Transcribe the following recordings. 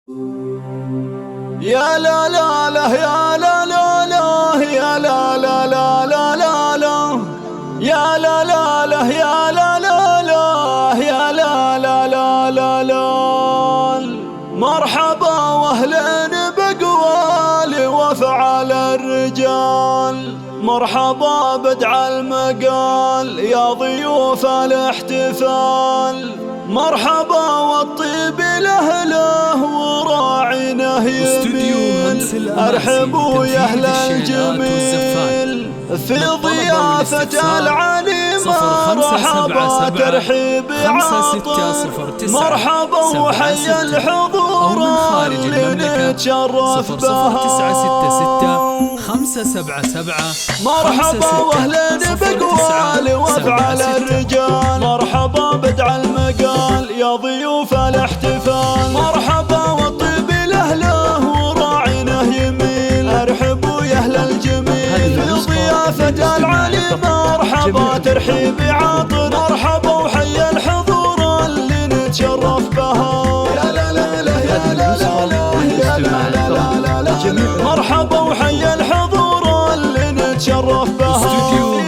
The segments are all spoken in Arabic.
يا لا لا لا يا لا لا لا يا لا لا لا لا لا لا يا لا لا لا يا لا لا لا يا لا لا لا لا لا. مرحبا واهلا بقوال وفعل الرجال، مرحبا بدع المقال يا ضيوف الاحتفال، مرحبا والطيب لأهله وراعينه يميل، ارحبوا يا اهل الجميل في ضيافة العلي مرحبا ترحيب عاطر، مرحبا وحيا الحضور اللي نتشرف بها، مرحبا واهلا بقوال وافعل الرجال، مرحبا بدع المقال يا ضيوف الاحتفال، مرحبا والطيب لاهله وراعينه يميل، ارحبوا يا اهل الجميل في ضيافة العلي مرحبا ترحيب عاطر، مرحبا وحيا الحضور اللي نتشرف بها، يا لا لا لا يا لا لا لا يا لا لا لا لا، مرحبا وحيا الحضور اللي نتشرف بها،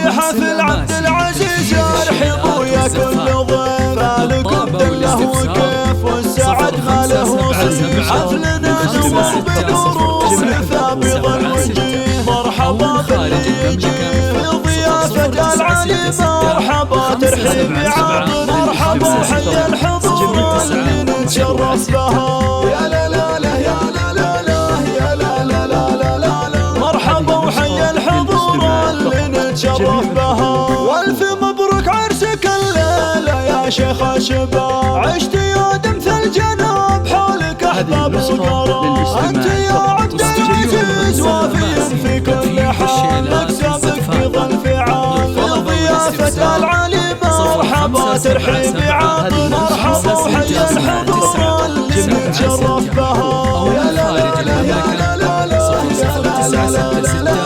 في حفل عبد العزيز ارحبوا يا كل ضيف، لكم دله وكيف والسعد ما له صيف، حفلنا نور بدروس ثابت الوجيه، مرحبا باللي يجي في ضيافة العلي مرحبا ترحيب عاطر، مرحبا وحيا الحضور اللي نتشرف بها، يا لا لا لا يا لا لا لا يا لا لا لا لا لا، مرحبا وحيا الحضور اللي نتشرف بها، والف مبروك عرسك الليلة يا شيخ الشباب، عشت يا دم في الجناب حولك احباب وقراب، انت يا عبد العزيز وافي في كل حال، مكسبك بيظل فعال في ضيافة العلي مرحبا ترحيب عاطر، مرحبا وحيا الحضور اللي نتشرف بها، يا لا لا لا يا لا لا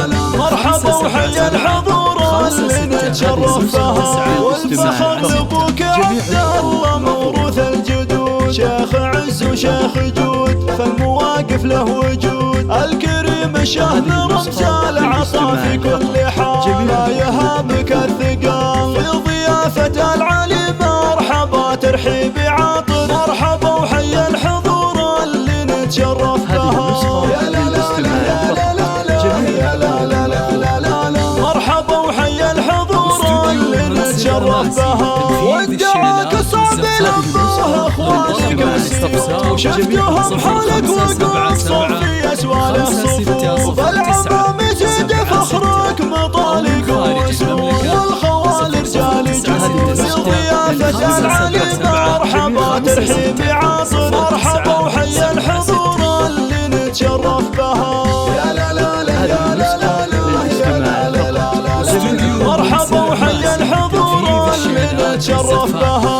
لا، مرحبا وحيا الحضور اللي نتشرف بها، والفخر لابوك عبد الله موروث الجدود، شيخ عز وشيخ جود فالمواقف له وجود، الكريم الشهم رمز العطا في كل حال، لا يهابك الثقال في ضيافة العلي مرحبا ترحيب عاطر، مرحبا وحيا الحضور اللي نتشرف بها، يا لا لا لا يا لا لا يا لا لا لا لا لا، مرحبا وحيا الحضور اللي نتشرف بها، ودعاك صعب لبوه اخوانك السيوف، وشفتهم حولك وقصوا في اسوال الصفوف، العظام يزيد فخرك مطالق وسموم، والخوال رجال جنود في ضيافة العلي مرحبا ترحيب عاطر، مرحبا وحيا الحضور اللي نتشرف بها، يا لا لا لا يا لا لا لا يا لا لا لا، مرحبا وحيا الحضور اللي نتشرف بها،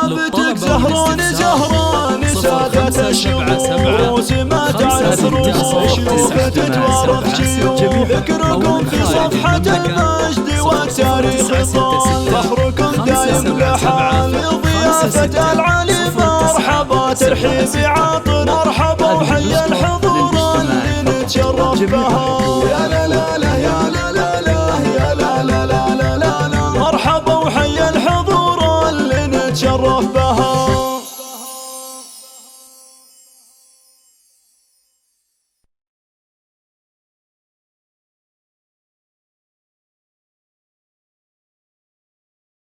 لابتك زهران زهران سادة الشموع، وسمات على ثروة شيوخ تتوارث شيوخ، ذكركم في صفحة المجد والتاريخ طال، فخركم دايم لحال في ضيافة العلي مرحبا ترحيب عاطر، مرحبا وحيا الحضور اللي نتشرف بها.